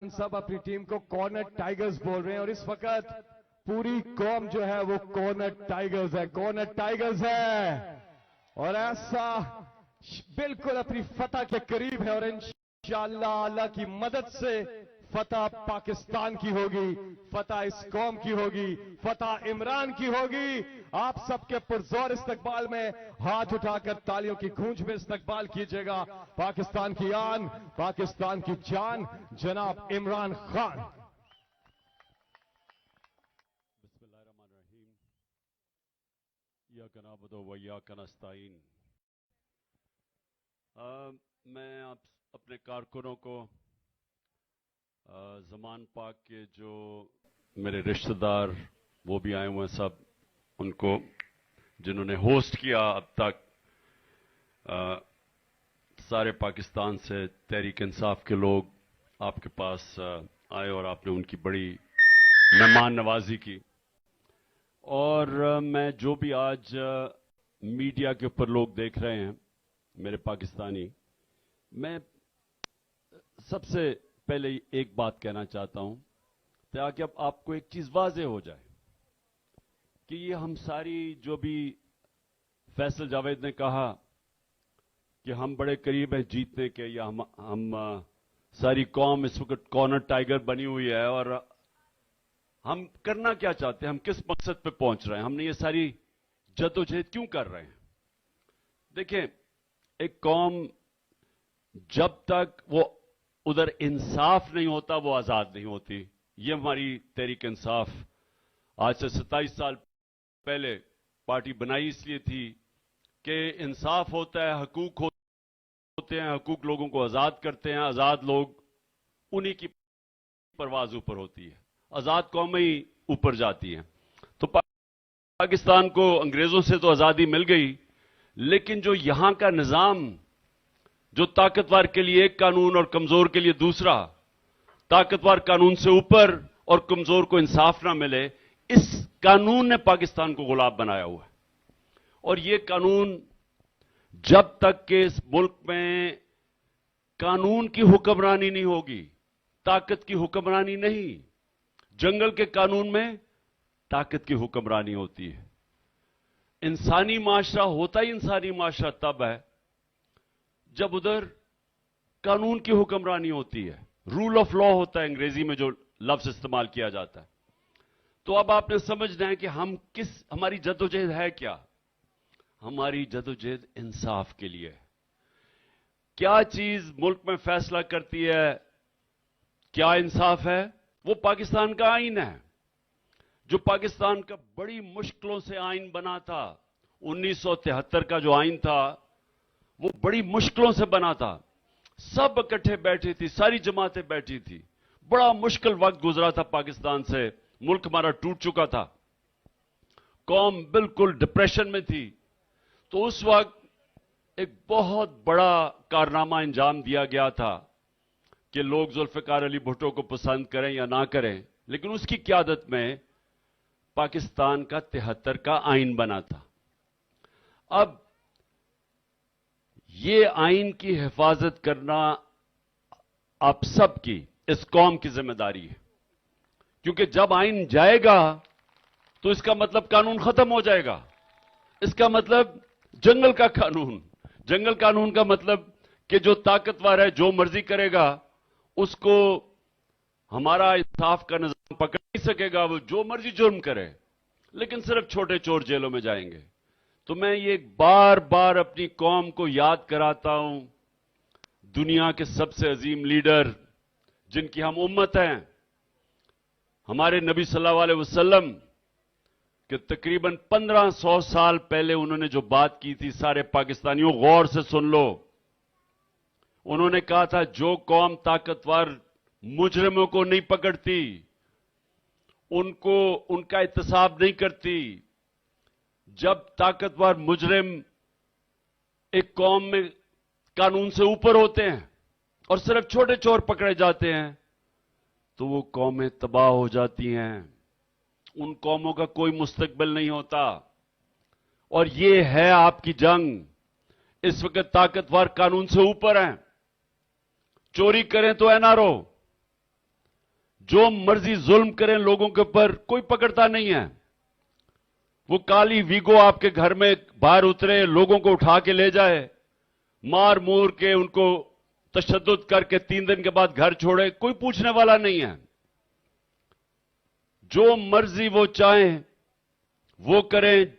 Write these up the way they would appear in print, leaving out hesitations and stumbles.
सब अपनी टीम को कॉर्नर टाइगर्स बोल रहे हैं और इस वक्त पूरी कौम जो है वो कॉर्नर टाइगर्स है और ऐसा बिल्कुल अपनी फतह के करीब है और इंशाअल्लाह अल्लाह की मदद से फतह पाकिस्तान की होगी, फतह इस कौम की होगी, फतह इमरान की होगी। आप सबके पुरजोर इस्तकबाल में हाथ उठाकर तालियों की गूंज में इस्तकबाल कीजिएगा। पाकिस्तान की आन, पाकिस्तान की जान, जनाब इमरान खान। बिस्मिल्लाहिर्रहमानिर्रहीम। इय्याका नअबुदु व इय्याका नस्तईन। मैं आप अपने कारकुनों को ज़मान पाक के जो मेरे रिश्तेदार वो भी आए हुए हैं, सब उनको जिन्होंने होस्ट किया अब तक, सारे पाकिस्तान से तहरीक इंसाफ के लोग आपके पास आए और आपने उनकी बड़ी मेहमान नवाजी की। और मैं जो भी आज मीडिया के ऊपर लोग देख रहे हैं मेरे पाकिस्तानी, मैं सबसे पहले एक बात कहना चाहता हूं ताकि अब आपको एक चीज वाज़ेह हो जाए कि ये हम सारी जो भी फैसल जावेद ने कहा कि हम बड़े करीब हैं जीतने के, या हम सारी कौम इस वक्त कॉर्नर टाइगर बनी हुई है और हम करना क्या चाहते हैं, हम किस मकसद पे पहुंच रहे हैं, हमने ये सारी जद्दोजहद क्यों कर रहे हैं। देखिए, एक कौम जब तक वो उधर इंसाफ नहीं होता वो आजाद नहीं होती। ये हमारी तहरीक इंसाफ आज से 27 साल पहले पार्टी बनाई इसलिए थी कि इंसाफ होता है, हकूक होते हैं, हकूक लोगों को आजाद करते हैं, आजाद लोग उन्हीं की परवाज ऊपर होती है, आजाद कौमें ही ऊपर जाती हैं। तो पाकिस्तान को अंग्रेजों से तो आजादी मिल गई, लेकिन जो यहां का निजाम, जो ताकतवर के लिए एक कानून और कमजोर के लिए दूसरा, ताकतवर कानून से ऊपर और कमजोर को इंसाफ ना मिले, इस कानून ने पाकिस्तान को गुलाम बनाया हुआ है। और यह कानून जब तक के इस मुल्क में कानून की हुक्मरानी नहीं होगी, ताकत की हुक्मरानी नहीं, जंगल के कानून में ताकत की हुक्मरानी होती है। इंसानी माशरा होता ही इंसानी माशरा तब है जब उधर कानून की हुक्मरानी होती है, रूल ऑफ लॉ होता है अंग्रेजी में जो लफ्ज इस्तेमाल किया जाता है। तो अब आपने समझना है कि हमारी जद्दोजहद है क्या। हमारी जद्दोजहद इंसाफ के लिए है। क्या चीज मुल्क में फैसला करती है क्या इंसाफ है? वो पाकिस्तान का आईन है, जो पाकिस्तान का बड़ी मुश्किलों से आईन बना था। 1973 का जो आईन था वो बड़ी मुश्किलों से बना था। सब इकट्ठे बैठी थी, सारी जमातें बैठी थी, बड़ा मुश्किल वक्त गुजरा था पाकिस्तान से, मुल्क हमारा टूट चुका था, कौम बिल्कुल डिप्रेशन में थी। तो उस वक्त एक बहुत बड़ा कारनामा अंजाम दिया गया था कि लोग जुल्फिकार अली भुट्टो को पसंद करें या ना करें, लेकिन उसकी क़यादत में पाकिस्तान का 73 का आईन बना था। अब ये आईन की हिफाजत करना आप सबकी, इस कौम की जिम्मेदारी है, क्योंकि जब आईन जाएगा तो इसका मतलब कानून खत्म हो जाएगा। इसका मतलब जंगल का कानून, जंगल कानून का मतलब कि जो ताकतवर है जो मर्जी करेगा, उसको हमारा इंसाफ का निजाम पकड़ नहीं सकेगा, वो जो मर्जी जुर्म करे, लेकिन सिर्फ छोटे चोर जेलों में जाएंगे। तो मैं ये बार बार अपनी कौम को याद कराता हूं, दुनिया के सबसे अजीम लीडर जिनकी हम उम्मत हैं, हमारे नबी सल्लल्लाहु अलैहि वसल्लम के तकरीबन 1500 साल पहले उन्होंने जो बात की थी, सारे पाकिस्तानियों गौर से सुन लो। उन्होंने कहा था, जो कौम ताकतवर मुजरिमों को नहीं पकड़ती, उनका एहतसाब नहीं करती, जब ताकतवर मुजरिम एक कौम में कानून से ऊपर होते हैं और सिर्फ छोटे चोर पकड़े जाते हैं, तो वो कौमें तबाह हो जाती हैं, उन कौमों का कोई मुस्तकबिल नहीं होता। और ये है आपकी जंग। इस वक्त ताकतवर कानून से ऊपर हैं, चोरी करें तो एनआरओ, जो मर्जी जुल्म करें लोगों के ऊपर, कोई पकड़ता नहीं है। वो काली वीगो आपके घर में बाहर उतरे, लोगों को उठा के ले जाए, मार मूर के उनको तशद्दुद करके 3 दिन के बाद घर छोड़े, कोई पूछने वाला नहीं है। जो मर्जी वो चाहें वो करें,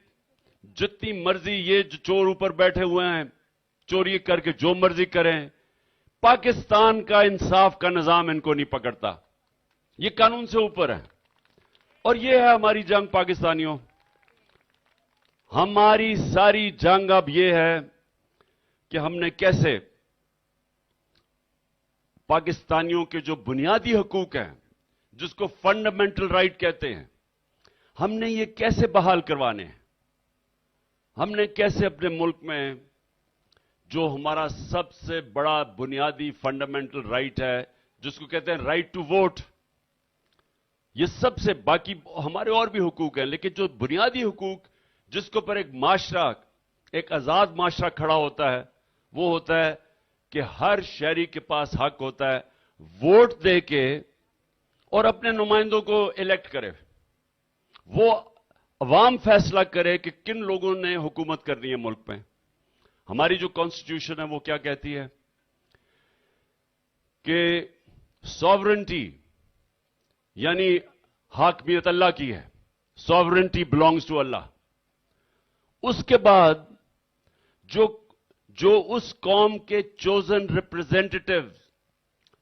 जितनी मर्जी ये जो चोर ऊपर बैठे हुए हैं चोरी करके जो मर्जी करें, पाकिस्तान का इंसाफ का निजाम इनको नहीं पकड़ता। ये कानून से ऊपर है। और ये है हमारी जंग पाकिस्तानियों। हमारी सारी जंग अब ये है कि हमने कैसे पाकिस्तानियों के जो बुनियादी हकूक हैं, जिसको फंडामेंटल राइट कहते हैं, हमने ये कैसे बहाल करवाने हैं। हमने कैसे अपने मुल्क में जो हमारा सबसे बड़ा बुनियादी फंडामेंटल राइट है, जिसको कहते हैं राइट टू वोट, ये सबसे, बाकी हमारे और भी हुकूक हैं, लेकिन जो बुनियादी हुकूक जिसके ऊपर एक माशरा, एक आजाद माशरा खड़ा होता है, वो होता है कि हर शहरी के पास हक होता है वोट दे के और अपने नुमाइंदों को इलेक्ट करे। वो अवाम फैसला करे कि किन लोगों ने हुकूमत करनी है मुल्क में। हमारी जो कॉन्स्टिट्यूशन है वो क्या कहती है कि सॉवरेंटी यानी हाकमियत अल्लाह की है, सॉवरेंटी बिलोंग्स टू अल्लाह। उसके बाद जो उस कौम के चोजन रिप्रेजेंटेटिव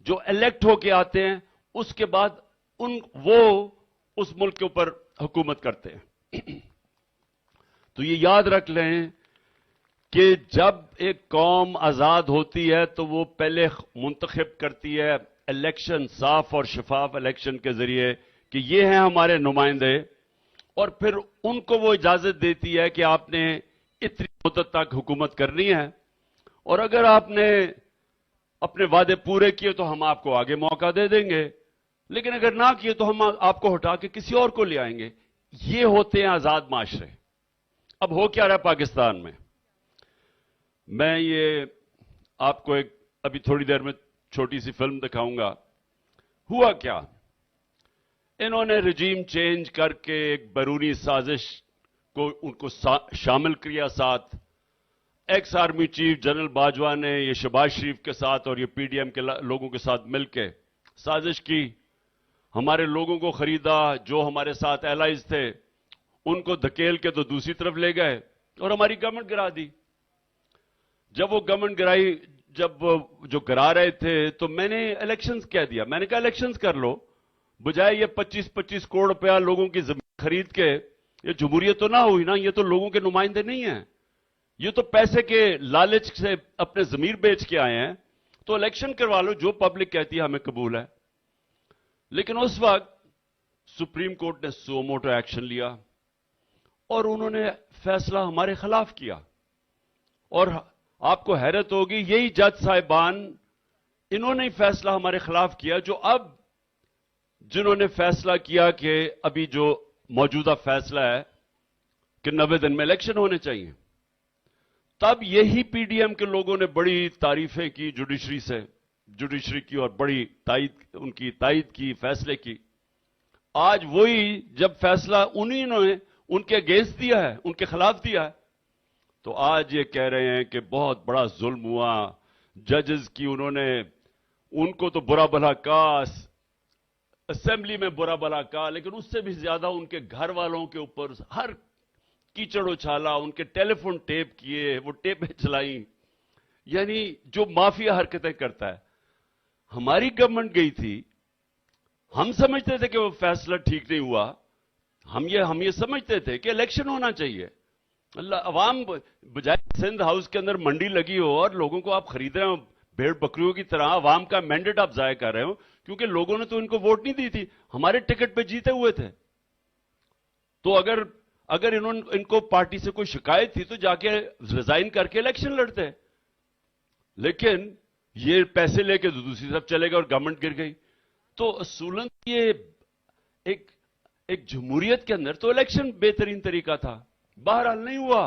जो इलेक्ट होके आते हैं, उसके बाद वो उस मुल्क के ऊपर हुकूमत करते हैं। तो ये याद रख लें कि जब एक कौम आजाद होती है तो वो पहले मुंतखब करती है इलेक्शन, साफ और शफाफ इलेक्शन के जरिए कि ये हैं हमारे नुमाइंदे, और फिर उनको वो इजाजत देती है कि आपने इतनी मुद्दत तक हुकूमत करनी है, और अगर आपने अपने वादे पूरे किए तो हम आपको आगे मौका दे देंगे, लेकिन अगर ना किए तो हम आपको हटा के किसी और को ले आएंगे। ये होते हैं आजाद माशरे। अब हो क्या रहा है पाकिस्तान में, मैं ये आपको एक अभी थोड़ी देर में छोटी सी फिल्म दिखाऊंगा। हुआ क्या, इन्होंने रजीम चेंज करके एक बैरूनी साजिश को उनको शामिल किया साथ। Ex army chief general Bajwa ने ये शहबाज शरीफ के साथ और ये पीडीएम के लोगों के साथ मिलकर साजिश की, हमारे लोगों को खरीदा, जो हमारे साथ एलाइज थे उनको धकेल के तो दूसरी तरफ ले गए और हमारी गवर्नमेंट गिरा दी। जब वो गवर्नमेंट गिराई, जब जो गिरा रहे थे तो मैंने इलेक्शंस कह दिया। मैंने कहा इलेक्शंस कर लो, बजाय ये 25-25 करोड़ रुपया लोगों की जमीन खरीद के। ये जमहूरियत तो ना हुई ना, ये तो लोगों के नुमाइंदे नहीं हैं, ये तो पैसे के लालच से अपने जमीर बेच के आए हैं। तो इलेक्शन करवा लो, जो पब्लिक कहती है हमें कबूल है। लेकिन उस वक्त सुप्रीम कोर्ट ने सो मोटो एक्शन लिया और उन्होंने फैसला हमारे खिलाफ किया। और आपको हैरत होगी, यही जज साहिबान, इन्होंने ही फैसला हमारे खिलाफ किया, जो अब जिन्होंने फैसला किया कि अभी जो मौजूदा फैसला है कि 90 दिन में इलेक्शन होने चाहिए। तब यही पीडीएम के लोगों ने बड़ी तारीफें की जुडिशरी की और बड़ी उनकी तायद की फैसले की। आज वही जब फैसला उन्हीं ने उनके अगेंस्ट दिया है, उनके खिलाफ दिया है, तो आज ये कह रहे हैं कि बहुत बड़ा जुल्म हुआ जजेस की, उनको तो बुरा भला कहा, असेंबली में बुरा भला कहा, लेकिन उससे भी ज्यादा उनके घर वालों के ऊपर हर कीचड़ उछाला, उनके टेलीफोन टेप किए, वो टेपें चलाई, यानी जो माफिया हरकतें करता है। हमारी गवर्नमेंट गई थी, हम समझते थे कि वो फैसला ठीक नहीं हुआ, हम ये समझते थे कि इलेक्शन होना चाहिए। अवाम बजाय सिंध हाउस के अंदर मंडी लगी हो और लोगों को आप खरीद रहे हो भेड़ बकरियों की तरह, अवाम का मैंडेट आप जाया कर रहे हो, क्योंकि लोगों ने तो इनको वोट नहीं दी थी, हमारे टिकट पे जीते हुए थे। तो अगर इनको पार्टी से कोई शिकायत थी तो जाके रिजाइन करके इलेक्शन लड़ते, लेकिन ये पैसे लेके दूसरी तरफ चले गए और गवर्नमेंट गिर गई। तो असूलन ये एक जमहूरियत के अंदर तो इलेक्शन बेहतरीन तरीका था, बहरहाल नहीं हुआ।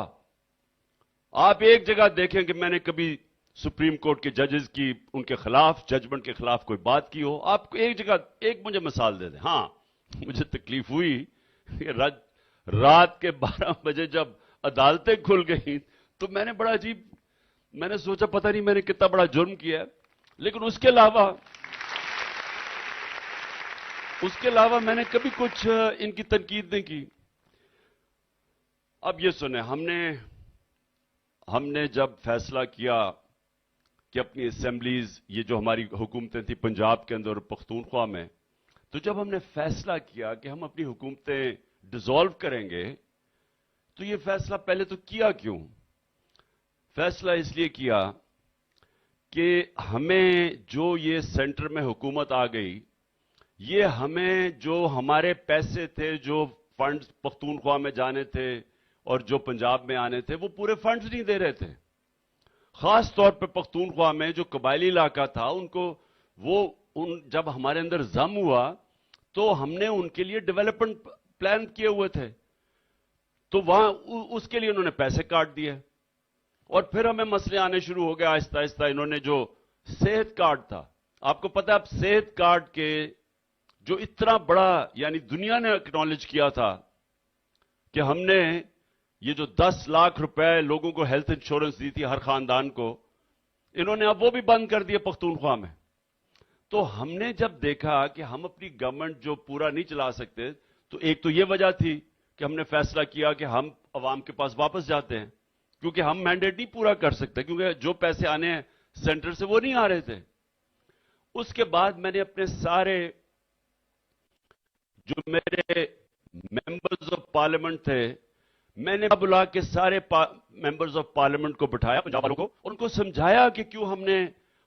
आप एक जगह देखें कि मैंने कभी सुप्रीम कोर्ट के जजेस की उनके खिलाफ जजमेंट के खिलाफ कोई बात की हो, आपको एक जगह एक मुझे मिसाल दे दें। हां, मुझे तकलीफ हुई कि रात के 12 बजे जब अदालतें खुल गई तो मैंने बड़ा अजीब, मैंने सोचा पता नहीं मैंने कितना बड़ा जुर्म किया है। लेकिन उसके अलावा मैंने कभी कुछ इनकी तनकीद नहीं की। अब ये सुने, हमने जब फैसला किया कि अपनी असेंबलीज, ये जो हमारी हुकूमतें थी पंजाब के अंदर और पख्तूनख्वा में, तो जब हमने फैसला किया कि हम अपनी हुकूमतें डिसॉल्व करेंगे, तो ये फैसला पहले तो किया क्यों? फैसला इसलिए किया कि हमें जो ये सेंटर में हुकूमत आ गई, ये हमें जो हमारे पैसे थे, जो फंड्स पख्तूनख्वा में जाने थे और जो पंजाब में आने थे, वो पूरे फंड्स नहीं दे रहे थे। खास तौर पे पख्तूनख्वा में जो कबायली इलाका था, उनको जब हमारे अंदर जम हुआ तो हमने उनके लिए डेवलपमेंट प्लान किए हुए थे, तो वहां उसके लिए उन्होंने पैसे काट दिए और फिर हमें मसले आने शुरू हो गए आहिस्ता आहिस्ता। इन्होंने जो सेहत कार्ड था, आपको पता है, अब सेहत कार्ड के जो इतना बड़ा, यानी दुनिया ने एक्नॉलेज किया था कि हमने ये जो 10 लाख रुपए लोगों को हेल्थ इंश्योरेंस दी थी हर खानदान को, इन्होंने अब वो भी बंद कर दिया पख्तूनख्वा में। तो हमने जब देखा कि हम अपनी गवर्नमेंट जो पूरा नहीं चला सकते, तो एक तो ये वजह थी कि हमने फैसला किया कि हम अवाम के पास वापस जाते हैं, क्योंकि हम मैंडेट नहीं पूरा कर सकते, क्योंकि जो पैसे आने हैं सेंटर से वो नहीं आ रहे थे। उसके बाद मैंने अपने सारे जो मेरे मेंबर्स ऑफ पार्लियामेंट थे, मैंने बुला के सारे मेंबर्स ऑफ पार्लियामेंट को बिठाया, पंजाब वालों को, उनको समझाया कि क्यों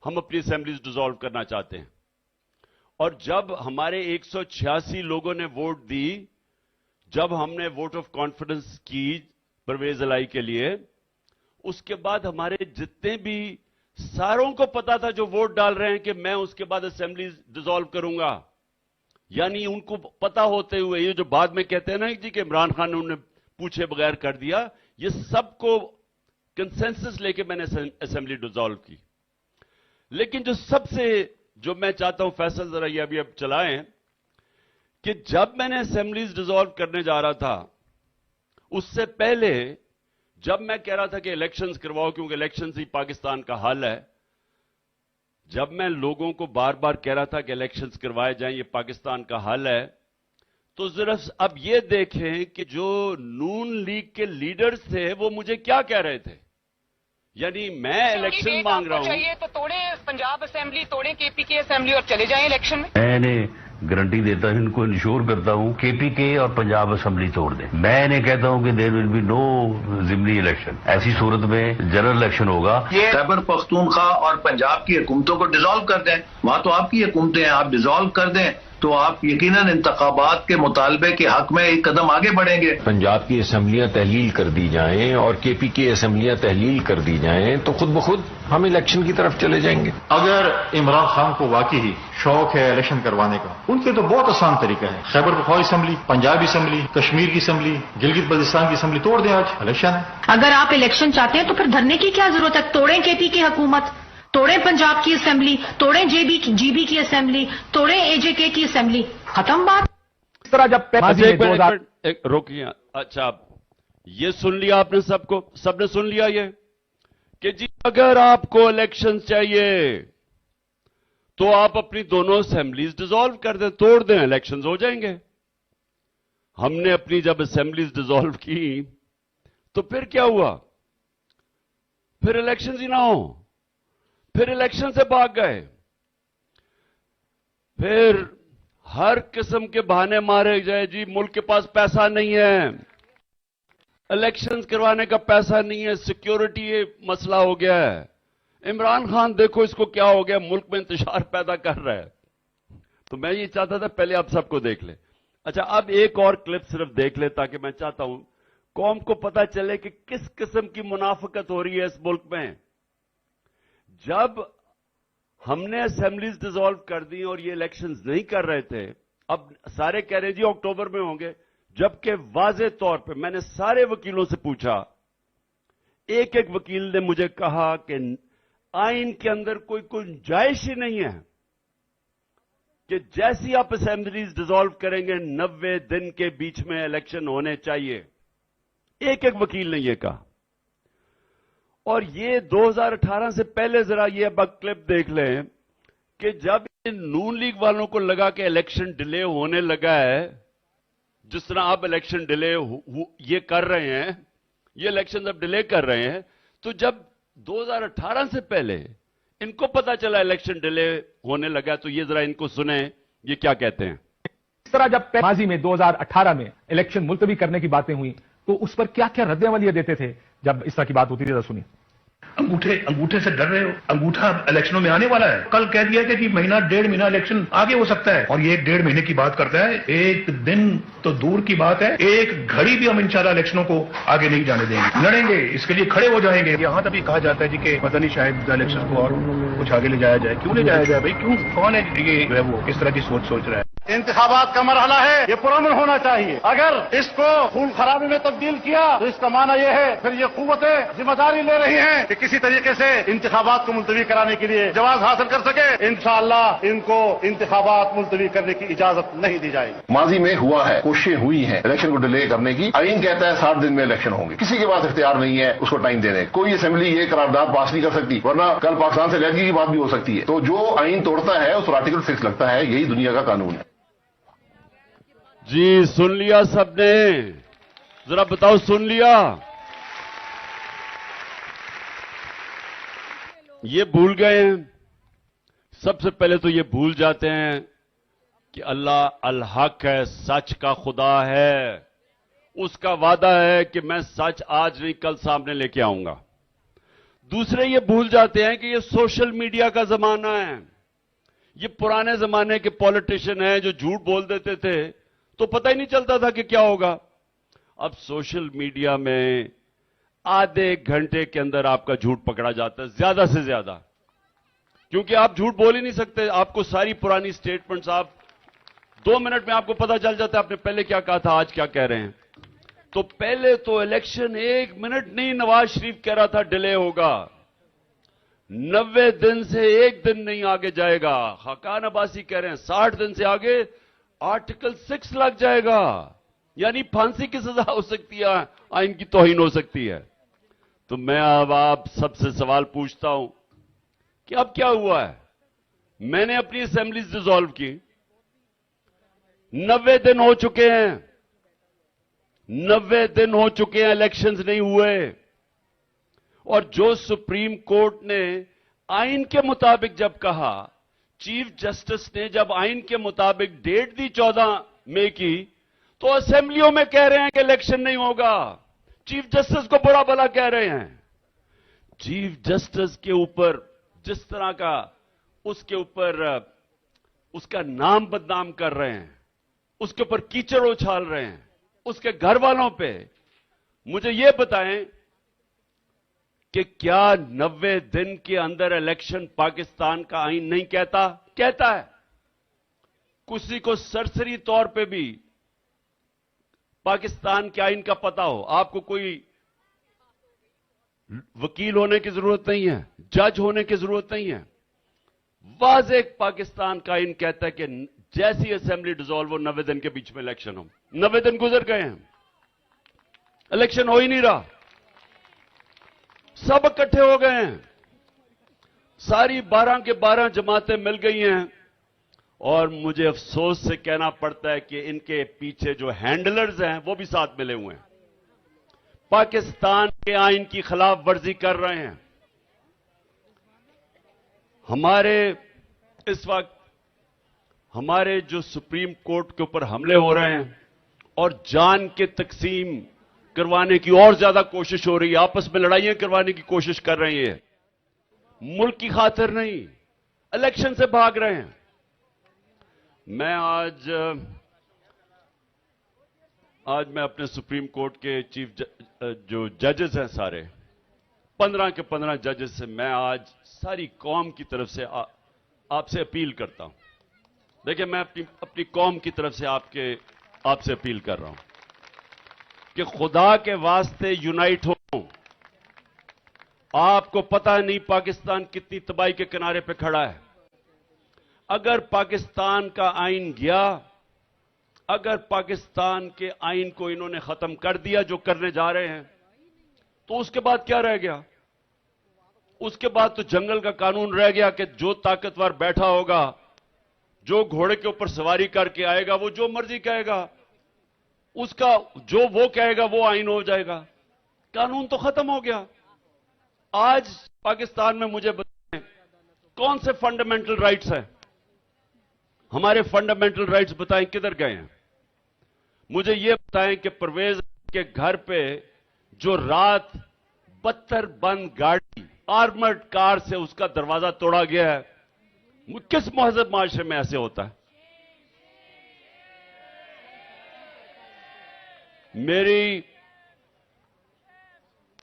हम अपनी असेंबलीज डिसॉल्व करना चाहते हैं। और जब हमारे 186 लोगों ने वोट दी, जब हमने वोट ऑफ कॉन्फिडेंस की परवेज इलाई के लिए, उसके बाद हमारे जितने भी सारों को पता था जो वोट डाल रहे हैं कि मैं उसके बाद असेंबलीज डिसॉल्व करूंगा। यानी उनको पता होते हुए, ये जो बाद में कहते हैं ना जी कि इमरान खान ने उन्हें पूछे बगैर कर दिया, ये सबको कंसेंसस लेके मैंने असेंबली डिसॉल्व की। लेकिन जो मैं चाहता हूं फैसल जरा ये अभी अब चलाएं, कि जब मैंने असेंबलीज डिसॉल्व करने जा रहा था, उससे पहले जब मैं कह रहा था कि इलेक्शंस करवाओ, क्योंकि इलेक्शंस ही पाकिस्तान का हल है, जब मैं लोगों को बार बार कह रहा था कि इलेक्शंस करवाए जाएं, ये पाकिस्तान का हल है, तो जरा अब ये देखें कि जो नून लीग के लीडर्स थे वो मुझे क्या कह रहे थे। यानी मैं इलेक्शन मांग रहा हूं, चाहिए तो तोड़े पंजाब असेंबली, तोड़े केपीके असेंबली और चले जाएं इलेक्शन में। मैंने गारंटी देता हूं, इनको इंश्योर करता हूं, केपीके और पंजाब असेंबली तोड़ दें। मैं इन्हें कहता हूं कि देयर विल बी नो जिमनी इलेक्शन। ऐसी सूरत में जनरल इलेक्शन होगा। ये खैबर पख्तूनख्वा और पंजाब की हुकूमतों को डिसॉल्व कर दें, वहां तो आपकी हुकूमतें हैं, आप डिसॉल्व कर दें तो आप यकीनन इंतखाबात के मुतालबे के हक में एक कदम आगे बढ़ेंगे। पंजाब की असेंबलियां तहलील कर दी जाएं और केपी की असेंबलियां तहलील कर दी जाएं तो खुद ब खुद हम इलेक्शन की तरफ चले जाएंगे। अगर इमरान खान को वाकई ही शौक है इलेक्शन करवाने का, उनके तो बहुत आसान तरीका है। खैबर पख्तूनख्वा असेंबली, पंजाबी असेंबली, कश्मीर की असेंबली, गिलगित बल्तिस्तान की असेंबली तोड़ दें। आज इलेक्शन है। अगर आप इलेक्शन चाहते हैं तो फिर धरने की क्या जरूरत है? तोड़ें केपी की हुकूमत, तोड़ें पंजाब की असेंबली, तोड़ें जीबी की असेंबली, तोड़ें एजेके की असेंबली, खत्म बात। इस तरह जब रोकिए। अच्छा, ये सुन लिया आपने, सबने सुन लिया ये कि जी अगर आपको इलेक्शन चाहिए तो आप अपनी दोनों असेंबलीज डिसॉल्व कर दें, तोड़ दें, इलेक्शंस हो जाएंगे। हमने अपनी जब असेंबलीज डिसॉल्व की तो फिर क्या हुआ? फिर इलेक्शंस ही ना हो, फिर इलेक्शन से भाग गए, फिर हर किस्म के बहाने मारे जाए। जी मुल्क के पास पैसा नहीं है, इलेक्शंस करवाने का पैसा नहीं है, सिक्योरिटी ये मसला हो गया है। इमरान खान देखो इसको क्या हो गया, मुल्क में इंतशार पैदा कर रहा है। तो मैं ये चाहता था पहले आप सबको देख ले। अच्छा, अब एक और क्लिप सिर्फ देख ले, ताकि मैं चाहता हूं कौम को पता चले कि किस किस्म की मुनाफिकत हो रही है इस मुल्क में। जब हमने असेंबलीज डिसॉल्व कर दी और ये इलेक्शंस नहीं कर रहे थे, अब सारे कह रहे जी अक्टूबर में होंगे, जबकि वाज़े तौर पे मैंने सारे वकीलों से पूछा, एक एक वकील ने मुझे कहा कि आइन के अंदर कोई गुंजाइश ही नहीं है कि जैसी आप असेंबलीज डिसॉल्व करेंगे 90 दिन के बीच में इलेक्शन होने चाहिए। एक एक वकील ने यह कहा। और ये 2018 से पहले जरा ये अब क्लिप देख लें कि जब इन नून लीग वालों को लगा कि इलेक्शन डिले होने लगा है, जिस तरह आप इलेक्शन डिले ये कर रहे हैं, ये इलेक्शन अब डिले कर रहे हैं, तो जब 2018 से पहले इनको पता चला इलेक्शन डिले होने लगा, तो ये जरा इनको सुने ये क्या कहते हैं। इस तरह जब माजी में 2018 में इलेक्शन मुलतवी करने की बातें हुई तो उस पर क्या क्या रद्द-ए-अमल ये देते थे जब इस तरह की बात होती थी? जरा सुनिए। अंगूठे से डर रहे हो? अंगूठा इलेक्शनों में आने वाला है। कल कह दिया कि महीना 1.5 महीना इलेक्शन आगे हो सकता है, और ये 1.5 महीने की बात करता है। एक दिन तो दूर की बात है, एक घड़ी भी हम इंशाल्लाह इलेक्शनों को आगे नहीं जाने देंगे, लड़ेंगे, इसके लिए खड़े हो जाएंगे। यहां तक भी कहा जाता है जी कि पता नहीं शायद इलेक्शन को और कुछ आगे ले जाया जाए। क्यों ले जाया जाए भाई? क्यों? कौन है ये जो है वो किस तरह की सोच रहा है? इंतखाबात का मरहला है, ये पुरअमन होना चाहिए। अगर इसको खून खराबी में तब्दील किया तो इसका माना यह है फिर ये कुव्वतें जिम्मेदारी ले रही हैं कि किसी तरीके से इंतखाबात को मुलतवी कराने के लिए जवाब हासिल कर सके। इंशाअल्लाह इनको इंतखाबात मुलतवी करने की इजाजत नहीं दी जाएगी। माजी में हुआ है, कोशिशें हुई हैं इलेक्शन को डिले करने की। आईन कहता है 60 दिन में इलेक्शन होंगे, किसी के पास इख्तियार नहीं है उसको टाइम देने। कोई असेंबली ये करारदाद पास नहीं कर सकती, वरना कल पाकिस्तान से लहदगी की बात भी हो सकती है। तो जो आईन तोड़ता है उस पर आर्टिकल 6 लगता है, यही दुनिया का कानून है। जी सुन लिया सबने? जरा बताओ, सुन लिया? ये भूल गए हैं। सबसे पहले तो ये भूल जाते हैं कि अल्लाह अल हक है, सच का खुदा है। उसका वादा है कि मैं सच आज नहीं कल सामने लेके आऊंगा। दूसरे ये भूल जाते हैं कि ये सोशल मीडिया का जमाना है। ये पुराने जमाने के पॉलिटिशियन हैं जो झूठ बोल देते थे तो पता ही नहीं चलता था कि क्या होगा। अब सोशल मीडिया में आधे घंटे के अंदर आपका झूठ पकड़ा जाता है, ज्यादा से ज्यादा, क्योंकि आप झूठ बोल ही नहीं सकते। आपको सारी पुरानी स्टेटमेंट्स आप 2 मिनट में आपको पता चल जाता है आपने पहले क्या कहा था, आज क्या कह रहे हैं। तो पहले तो इलेक्शन 1 मिनट नहीं, नवाज शरीफ कह रहा था डिले होगा, 90 दिन से 1 दिन नहीं आगे जाएगा। हकान अब्बासी कह रहे हैं 60 दिन से आगे आर्टिकल 6 लग जाएगा, यानी फांसी की सजा हो सकती है, आइन की तौहीन हो सकती है। तो मैं अब आप सबसे सवाल पूछता हूं कि अब क्या हुआ है? मैंने अपनी असेंबलीज डिसॉल्व की, 90 दिन हो चुके हैं, 90 दिन हो चुके हैं, इलेक्शंस नहीं हुए। और जो सुप्रीम कोर्ट ने आइन के मुताबिक जब कहा, चीफ जस्टिस ने जब आइन के मुताबिक डेट दी 14 मई की, तो असेंबलियों में कह रहे हैं कि इलेक्शन नहीं होगा। चीफ जस्टिस को बुरा भला कह रहे हैं। चीफ जस्टिस के ऊपर जिस तरह का उसके ऊपर उसका नाम बदनाम कर रहे हैं, उसके ऊपर कीचड़ उछाल रहे हैं, उसके घर वालों पे, मुझे यह बताएं कि क्या 90 दिन के अंदर इलेक्शन पाकिस्तान का आईन नहीं कहता? कहता है। किसी को सरसरी तौर पे भी पाकिस्तान के आईन का पता हो, आपको कोई वकील होने की जरूरत नहीं है, जज होने की जरूरत नहीं है। वाज़ेह पाकिस्तान का आईन कहता है कि जैसी असेंबली डिसॉल्व हो 90 दिन के बीच में इलेक्शन हो। 90 दिन गुजर गए हैं, इलेक्शन हो ही नहीं रहा। सब इकट्ठे हो गए हैं, सारी 12 के 12 जमातें मिल गई हैं, और मुझे अफसोस से कहना पड़ता है कि इनके पीछे जो हैंडलर्स हैं वो भी साथ मिले हुए हैं, पाकिस्तान के आईन की खिलाफ वर्जी कर रहे हैं। हमारे इस वक्त हमारे जो सुप्रीम कोर्ट के ऊपर हमले हो रहे हैं और जान के तकसीम करवाने की और ज्यादा कोशिश हो रही है, आपस में लड़ाइयां करवाने की कोशिश कर रही है, मुल्क की खातिर नहीं, इलेक्शन से भाग रहे हैं। मैं आज मैं अपने सुप्रीम कोर्ट के चीफ जो जजेस हैं सारे 15 के 15 जजेस से मैं आज सारी कौम की तरफ से आपसे अपील करता हूं। देखिए, मैं अपनी कौम की तरफ से आपसे अपील कर रहा हूं कि खुदा के वास्ते यूनाइट हो, आपको पता नहीं पाकिस्तान कितनी तबाही के किनारे पे खड़ा है। अगर पाकिस्तान का आइन गया, अगर पाकिस्तान के आइन को इन्होंने खत्म कर दिया जो करने जा रहे हैं, तो उसके बाद क्या रह गया? उसके बाद तो जंगल का कानून रह गया कि जो ताकतवर बैठा होगा, जो घोड़े के ऊपर सवारी करके आएगा, वो जो मर्जी कहेगा, उसका जो वो कहेगा वो आइन हो जाएगा। कानून तो खत्म हो गया। आज पाकिस्तान में मुझे बताएं कौन से फंडामेंटल राइट्स हैं? हमारे फंडामेंटल राइट्स बताएं किधर गए हैं? मुझे यह बताएं कि परवेज के घर पे जो रात 72 बंद गाड़ी आर्मर्ड कार से उसका दरवाजा तोड़ा गया है, किस महजब माशरे में ऐसे होता है?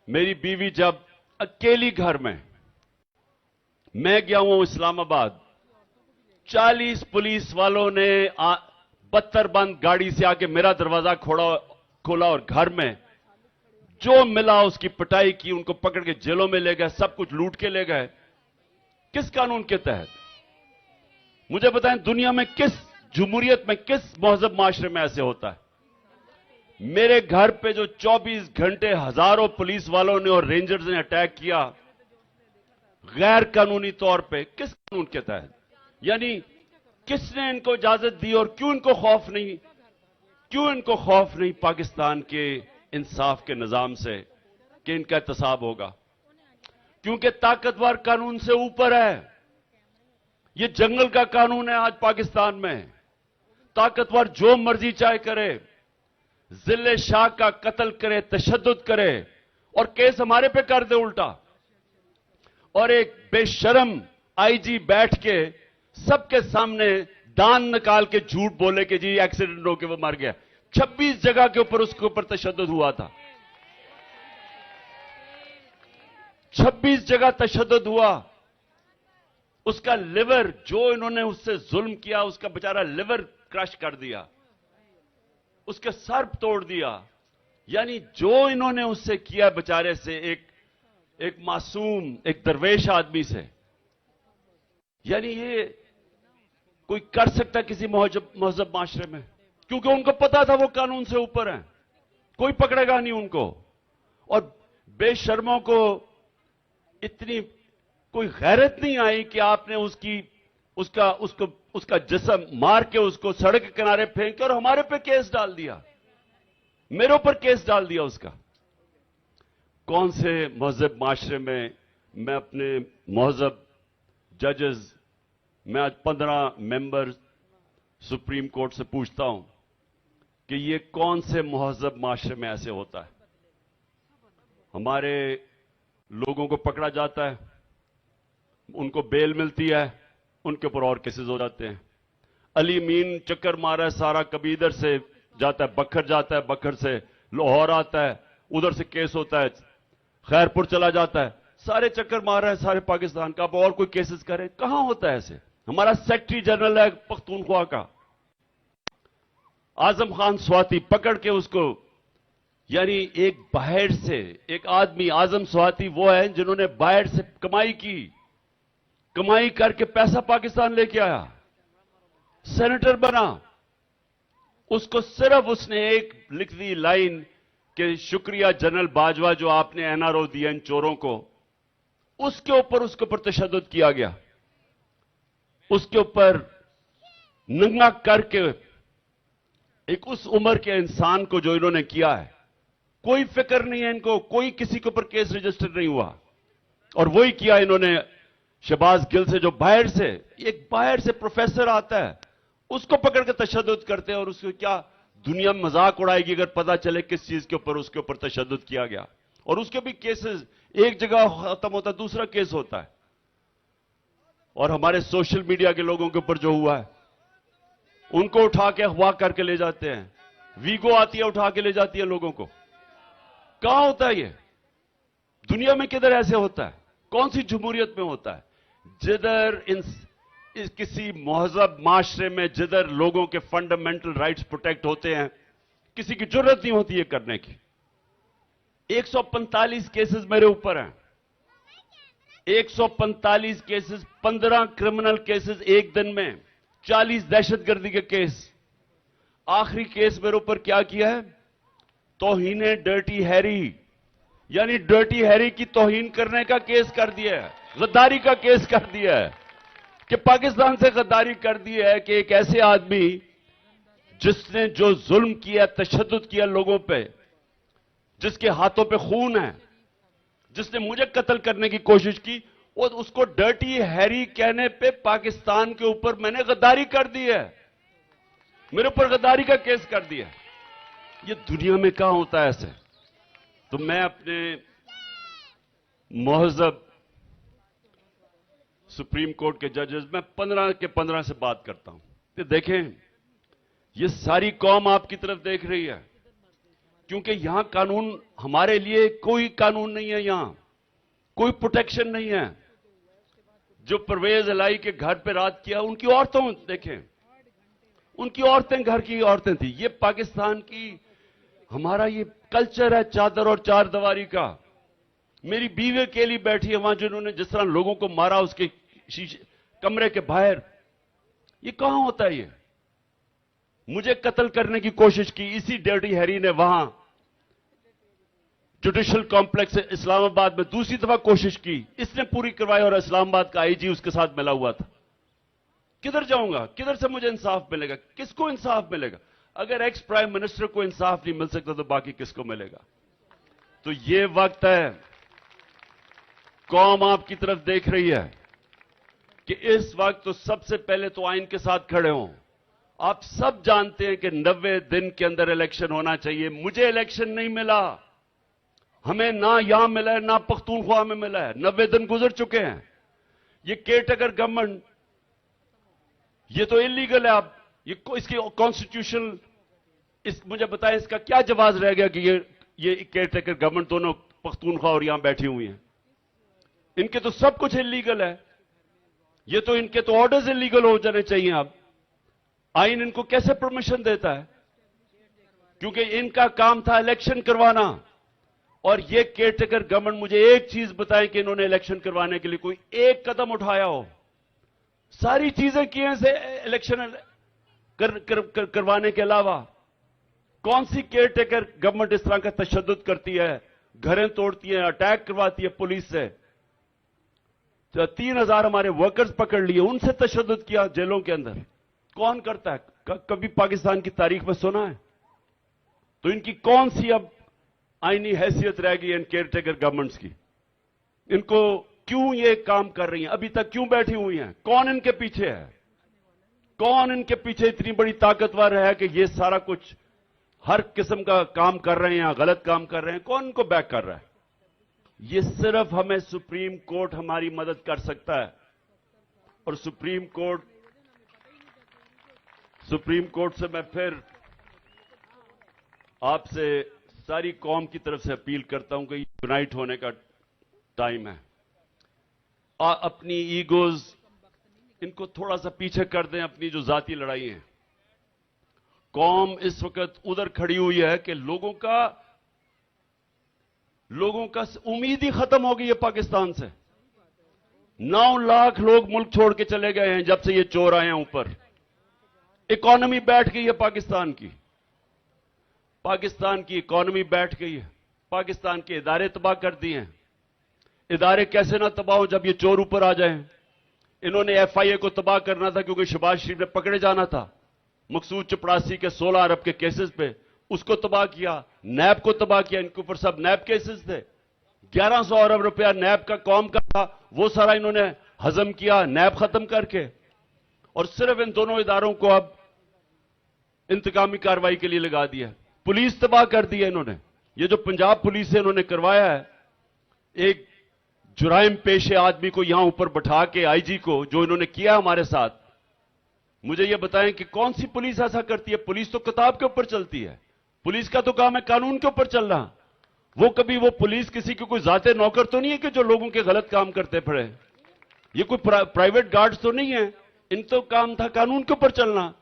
मेरी बीवी जब अकेली घर में, मैं गया हूं इस्लामाबाद, 40 पुलिस वालों ने 72 बंद गाड़ी से आके मेरा दरवाजा खोला और घर में जो मिला उसकी पिटाई की, उनको पकड़ के जेलों में ले गए, सब कुछ लूट के ले गए। किस कानून के तहत? मुझे बताएं दुनिया में किस जमहूरियत में, किस महजब माशरे में ऐसे होता है? मेरे घर पे जो 24 घंटे हजारों पुलिस वालों ने और रेंजर्स ने अटैक किया गैर कानूनी तौर पे, किस कानून के तहत? यानी किसने इनको इजाजत दी और क्यों इनको खौफ नहीं? क्यों इनको खौफ नहीं पाकिस्तान के इंसाफ के निजाम से कि इनका एहतसाब होगा? क्योंकि ताकतवर कानून से ऊपर है। ये जंगल का कानून है आज पाकिस्तान में। ताकतवर जो मर्जी चाहे करे, जिले शाह का कत्ल करे, तशद्दुद करे और केस हमारे पे कर दे उल्टा। और एक बेशर्म आईजी बैठ के सबके सामने दान निकाल के झूठ बोले कि जी एक्सीडेंट होके वो मर गया। 26 जगह के ऊपर उसके ऊपर तशद्दुद हुआ था। 26 जगह तशद्दुद हुआ। उसका लिवर, जो इन्होंने उससे जुल्म किया, उसका बेचारा लिवर क्रश कर दिया, उसके सर तोड़ दिया। यानी जो इन्होंने उससे किया बेचारे से, एक मासूम, एक दरवेश आदमी से, यानी ये कोई कर सकता किसी महजब माशरे में? क्योंकि उनको पता था वो कानून से ऊपर है, कोई पकड़ेगा नहीं उनको। और बेशर्मों को इतनी कोई गैरत नहीं आई कि आपने उसका जिस्म मार के उसको सड़क के किनारे फेंक के और हमारे पे केस डाल दिया, मेरे ऊपर केस डाल दिया उसका। कौन से महजब माशरे में मैं अपने महजब जजेस, मैं आज 15 मेंबर सुप्रीम कोर्ट से पूछता हूं कि ये कौन से महजब माशरे में ऐसे होता है? हमारे लोगों को पकड़ा जाता है, उनको बेल मिलती है, उनके ऊपर और केसेस हो जाते हैं। अली मीन चक्कर मारा है सारा, कभी इधर से जाता है बखर जाता है, बखर से लाहौर आता है, उधर से केस होता है, खैरपुर चला जाता है, सारे चक्कर मार रहा है सारे पाकिस्तान का। अब और कोई केसेस करे? कहां होता है ऐसे? हमारा सेक्रेटरी जनरल है पख्तूनख्वा का, आजम खान स्वाति, पकड़ के उसको, यानी एक बाहर से एक आदमी, आजम स्वाति वो है जिन्होंने बाहर से कमाई की, कमाई करके पैसा पाकिस्तान लेके आया, सेनेटर बना। उसको सिर्फ उसने एक लिख दी लाइन कि शुक्रिया जनरल बाजवा जो आपने एनआरओ दिया इन चोरों को, उसके ऊपर तशद्दुद किया गया, उसके ऊपर नंगा करके एक उस उम्र के इंसान को जो इन्होंने किया है, कोई फिक्र नहीं है इनको, कोई किसी के ऊपर केस रजिस्टर नहीं हुआ। और वही किया इन्होंने शहबाज गिल से, जो बाहर से, एक बाहर से प्रोफेसर आता है, उसको पकड़ के तशद्दुद करते हैं। और उसको क्या दुनिया में मजाक उड़ाएगी अगर पता चले किस चीज के ऊपर उसके ऊपर तशद्दुद किया गया। और उसके भी केसेस, एक जगह खत्म होता है दूसरा केस होता है। और हमारे सोशल मीडिया के लोगों के ऊपर जो हुआ है, उनको उठा के अगवा करके ले जाते हैं, वीगो आती है उठा के ले जाती है लोगों को। कहां होता है ये? दुनिया में किधर ऐसे होता है? कौन सी जमहूरियत में होता है जिधर किसी महजब माशरे में जिधर लोगों के फंडामेंटल राइट्स प्रोटेक्ट होते हैं, किसी की जरूरत नहीं होती है करने की। 145 केसेस मेरे ऊपर हैं, 145 केसेस, 15 क्रिमिनल केसेस एक दिन में, 40 दहशतगर्दी के केस। आखिरी केस मेरे ऊपर क्या किया है? तौहीन डर्टी हैरी, यानी डर्टी हैरी की तौहीन करने का केस कर दिया है, गद्दारी का केस कर दिया है कि पाकिस्तान से गद्दारी कर दी है कि एक ऐसे आदमी जिसने जो जुल्म किया, तशद्दुद किया लोगों पे, जिसके हाथों पे खून है, जिसने मुझे कत्ल करने की कोशिश की, और उसको डर्टी हैरी कहने पे पाकिस्तान के ऊपर मैंने गद्दारी कर दी है, मेरे ऊपर गद्दारी का केस कर दिया। ये दुनिया में कहां होता है ऐसे? तो मैं अपने मुहज़्ज़ब सुप्रीम कोर्ट के जजेस, मैं 15 के 15 से बात करता हूं कि देखें, ये सारी कौम आपकी तरफ देख रही है, क्योंकि यहां कानून, हमारे लिए कोई कानून नहीं है, यहां कोई प्रोटेक्शन नहीं है। जो परवेज इलाही के घर पे रात किया, उनकी औरतों देखें, उनकी औरतें घर की औरतें थी। ये पाकिस्तान की, हमारा ये कल्चर है चादर और चार दीवारी का। मेरी बीवी अकेली बैठी है वहां, जिन्होंने जिस तरह लोगों को मारा उसके शीशे कमरे के बाहर। ये कहां होता है? ये मुझे कत्ल करने की कोशिश की इसी डर्टी हैरी ने वहां जुडिशल कॉम्प्लेक्स इस्लामाबाद में दूसरी दफा कोशिश की, इसने पूरी करवाई, और इस्लामाबाद का आईजी उसके साथ मिला हुआ था। किधर जाऊंगा? किधर से मुझे इंसाफ मिलेगा? किसको इंसाफ मिलेगा? अगर एक्स प्राइम मिनिस्टर को इंसाफ नहीं मिल सकता तो बाकी किसको मिलेगा? तो ये वक्त है, कौम आपकी तरफ देख रही है कि इस वक्त तो सबसे पहले तो आइन के साथ खड़े हों। आप सब जानते हैं कि 90 दिन के अंदर इलेक्शन होना चाहिए। मुझे इलेक्शन नहीं मिला, हमें ना यहां मिला है ना पख्तूनख्वा में मिला है। 90 दिन गुजर चुके हैं। ये केयरटेकर गवर्नमेंट, ये तो इलीगल है। आप इसकी कॉन्स्टिट्यूशनल, मुझे बताएं इसका क्या जवाब रह गया कि ये केयरटेकर गवर्नमेंट दोनों पख्तूनख्वा और यहां बैठी हुई हैं। इनके तो सब कुछ इलीगल है। ये तो इनके तो ऑर्डर्स इलीगल हो जाने चाहिए। अब आइन इनको कैसे परमिशन देता है? क्योंकि इनका काम था इलेक्शन करवाना, और ये केयरटेकर गवर्नमेंट, मुझे एक चीज बताएं कि इन्होंने इलेक्शन करवाने के लिए कोई एक कदम उठाया हो? सारी चीजें किए से इलेक्शन करवाने के अलावा कौन सी केयरटेकर गवर्नमेंट इस तरह का तशद्दुद करती है, घरें तोड़ती है, अटैक करवाती है पुलिस से। 3000 हमारे वर्कर्स पकड़ लिए, उनसे तशद्दुद किया जेलों के अंदर। कौन करता है? कभी पाकिस्तान की तारीख में सुना है? तो इनकी कौन सी अब आईनी हैसियत रह गई इन केयरटेकर गवर्नमेंट्स की? इनको क्यों ये काम कर रही हैं? अभी तक क्यों बैठी हुई हैं? कौन इनके पीछे है? कौन इनके पीछे इतनी बड़ी ताकतवर है कि ये सारा कुछ, हर किस्म का काम कर रहे हैं या गलत काम कर रहे हैं? कौन इनको बैक कर रहा है? ये सिर्फ हमें सुप्रीम कोर्ट हमारी मदद कर सकता है। और सुप्रीम कोर्ट से मैं फिर आपसे सारी कौम की तरफ से अपील करता हूं कि यूनाइट होने का टाइम है। अपनी ईगोज, इनको थोड़ा सा पीछे कर दें, अपनी जो जाती लड़ाई है। कौम इस वक्त उधर खड़ी हुई है कि लोगों का उम्मीद ही खत्म हो गई है पाकिस्तान से। 9 लाख लोग मुल्क छोड़ के चले गए हैं जब से ये चोर आए हैं ऊपर। इकॉनमी बैठ गई है पाकिस्तान की। पाकिस्तान की इकॉनमी बैठ गई है। पाकिस्तान के इदारे तबाह कर दिए हैं। इदारे कैसे ना तबाह हो जब ये चोर ऊपर आ जाएं? इन्होंने एफआईए को तबाह करना था क्योंकि शहबाज शरीफ ने पकड़े जाना था मकसूद चपड़ासी के 16 अरब के केसेस पे, उसको तबाह किया। नैब को तबाह किया, इनके ऊपर सब नैब केसेस थे। 1100 अरब रुपया नैब का कौम का था, वो सारा इन्होंने हजम किया नैब खत्म करके, और सिर्फ इन दोनों इदारों को अब इंतकामी कार्रवाई के लिए लगा दिया। पुलिस तबाह कर दी है इन्होंने। ये जो पंजाब पुलिस से इन्होंने करवाया है, एक जुराइम पेशे आदमी को यहां ऊपर बैठा के, आईजी को, जो इन्होंने किया हमारे साथ, मुझे ये बताएं कि कौन सी पुलिस ऐसा करती है? पुलिस तो किताब के ऊपर चलती है। पुलिस का तो काम है कानून के ऊपर चलना। वो पुलिस किसी के कोई जाते नौकर तो नहीं है कि जो लोगों के गलत काम करते पड़े। ये कोई प्राइवेट गार्ड्स तो नहीं है। इनका काम था कानून के ऊपर चलना।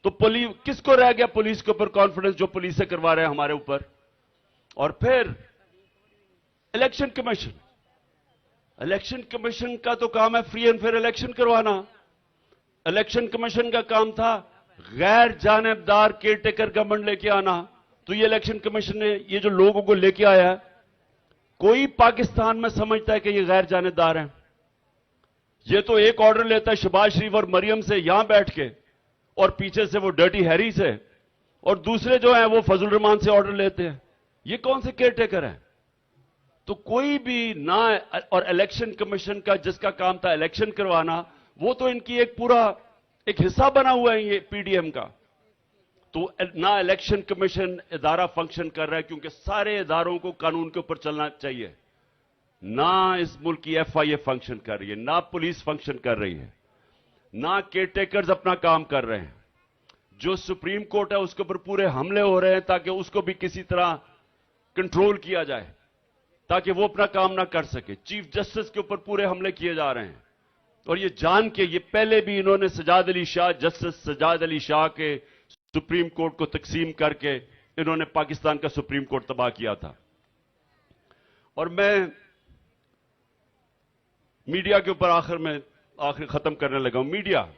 तो पुलिस, किसको रह गया पुलिस के ऊपर कॉन्फिडेंस जो पुलिस से करवा रहे हैं हमारे ऊपर? और फिर इलेक्शन कमीशन, इलेक्शन कमीशन का तो काम है फ्री एंड फेयर इलेक्शन करवाना। इलेक्शन कमीशन का काम था गैर जानिबदार केयरटेकर गवर्नमेंट लेके आना। तो ये इलेक्शन कमीशन ने ये जो लोगों को लेके आया है, कोई पाकिस्तान में समझता है कि ये गैर जानिबदार हैं? ये तो एक ऑर्डर लेता है शहबाज शरीफ और मरियम से यहां बैठ के, और पीछे से वो डर्टी हैरी से, और दूसरे जो हैं वो फजल रहमान से ऑर्डर लेते हैं। ये कौन से केयरटेकर हैं? तो कोई भी ना, और इलेक्शन कमीशन का जिसका काम था इलेक्शन करवाना, वो तो इनकी एक पूरा एक हिस्सा बना हुआ है ये पीडीएम का। तो ना इलेक्शन कमीशन इदारा फंक्शन कर रहा है, क्योंकि सारे इदारों को कानून के ऊपर चलना चाहिए। ना इस मुल्क की एफआईए फंक्शन कर रही है, ना पुलिस फंक्शन कर रही है, ना केयरटेकर्स अपना काम कर रहे हैं। जो सुप्रीम कोर्ट है उसके ऊपर पूरे हमले हो रहे हैं ताकि उसको भी किसी तरह कंट्रोल किया जाए, ताकि वो अपना काम ना कर सके। चीफ जस्टिस के ऊपर पूरे हमले किए जा रहे हैं, और ये जान के, ये पहले भी इन्होंने सजाद अली शाह, जस्टिस सजाद अली शाह के सुप्रीम कोर्ट को तकसीम करके इन्होंने पाकिस्तान का सुप्रीम कोर्ट तबाह किया था। और मैं मीडिया के ऊपर आखिर खत्म करने लगा हूं। मीडिया,